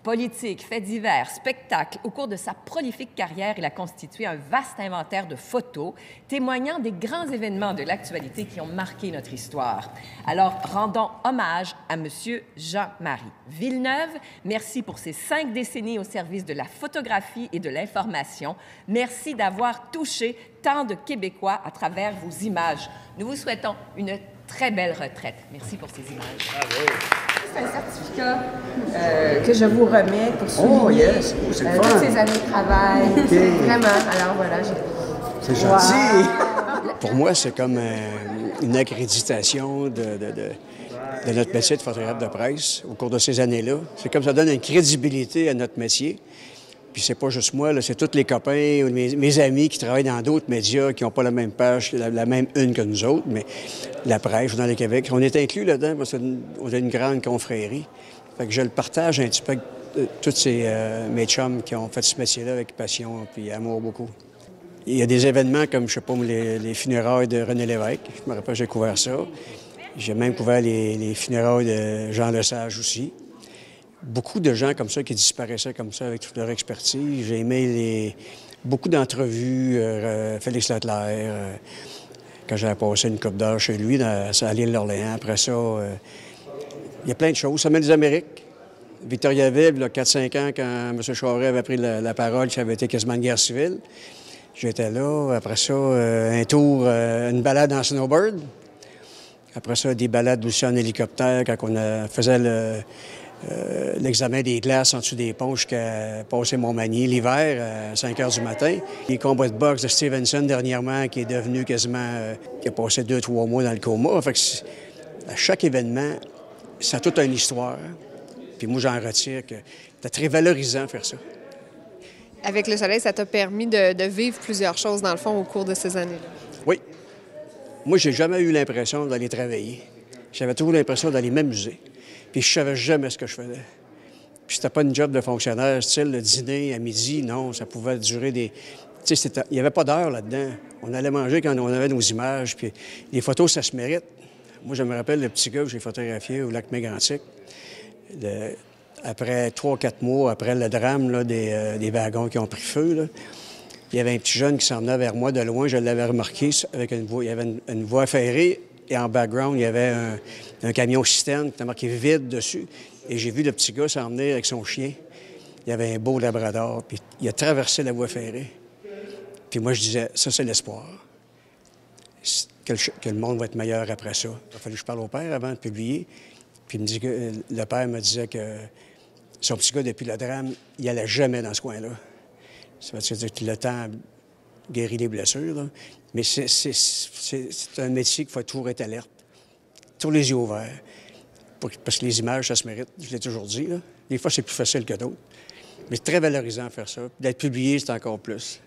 Politique, faits divers, spectacles, au cours de sa prolifique carrière, il a constitué un vaste inventaire de photos témoignant des grands événements de l'actualité qui ont marqué notre histoire. Alors, rendons hommage à M. Jean-Marie Villeneuve. Merci pour ces 5 décennies au service de la photographie et de l'information. Merci d'avoir touché tant de Québécois à travers vos images. Nous vous souhaitons une très belle retraite. Merci pour ces images. Bravo. C'est un certificat que je vous remets pour souligner toutes ces années de travail. Okay. Vraiment. Alors voilà. C'est gentil. Wow. Pour moi, c'est comme une accréditation de notre métier de photographe de presse au cours de ces années-là. C'est comme ça donne une crédibilité à notre métier. Puis c'est pas juste moi, là, c'est tous les copains, mes amis qui travaillent dans d'autres médias qui n'ont pas la même page, la même une que nous autres, mais la presse, dans les Québec, on est inclus là-dedans parce qu'on a une grande confrérie. Fait que je le partage un petit peu avec tous mes chums qui ont fait ce métier-là avec passion et amour beaucoup. Il y a des événements comme, je sais pas, les funérailles de René Lévesque. Je me rappelle, j'ai couvert ça. J'ai même couvert les funérailles de Jean Lesage aussi. Beaucoup de gens comme ça qui disparaissaient comme ça avec toute leur expertise. J'ai aimé beaucoup d'entrevues, Félix Leclerc, quand j'avais passé une couple d'heures chez lui à l'île d'Orléans. Après ça, il y a plein de choses. Sommet des Amériques, Victoriaville, il y a 4-5 ans, quand M. Charest avait pris la parole, ça avait été quasiment une guerre civile. J'étais là. Après ça, un tour, une balade en snowboard. Après ça, des balades aussi en hélicoptère quand on faisait l'examen des glaces en dessous des ponts jusqu'à passer Montmagny l'hiver à 5 heures du matin. Les combats de boxe de Stevenson dernièrement qui est devenu quasiment... qui a passé 2-3 mois dans le coma. Fait que à chaque événement, ça a toute une histoire. Puis moi, j'en retire que c'est très valorisant de faire ça. Avec le Soleil, ça t'a permis de vivre plusieurs choses, dans le fond, au cours de ces années-là. Oui. Moi, j'ai jamais eu l'impression d'aller travailler. J'avais toujours l'impression d'aller m'amuser. Puis je savais jamais ce que je faisais. Puis c'était pas une job de fonctionnaire, style le dîner à midi, non, ça pouvait durer des... Tu sais, il n'y avait pas d'heure là-dedans. On allait manger quand on avait nos images, puis les photos, ça se mérite. Moi, je me rappelle le petit gars que j'ai photographié au lac Mégantic. Après 3-4 mois, après le drame là, des wagons qui ont pris feu, là, il y avait un petit jeune qui s'en venait vers moi de loin, je l'avais remarqué, avec une voie, il y avait une voie ferrée. Et en background, il y avait un camion citerne qui était marqué « vide » dessus. Et j'ai vu le petit gars s'en venir avec son chien. Il y avait un beau labrador, puis il a traversé la voie ferrée. Puis moi, je disais, ça, c'est l'espoir. Que le monde va être meilleur après ça. Il a fallu que je parle au père avant de publier. Puis il me dit que le père me disait que son petit gars, depuis le drame, il n'allait jamais dans ce coin-là. Ça veut dire que le temps guérit les blessures, là. Mais c'est un métier qu'il faut toujours être alerte, toujours les yeux ouverts, parce que les images, ça se mérite, je l'ai toujours dit, là. Des fois, c'est plus facile que d'autres. Mais c'est très valorisant de faire ça. D'être publié, c'est encore plus.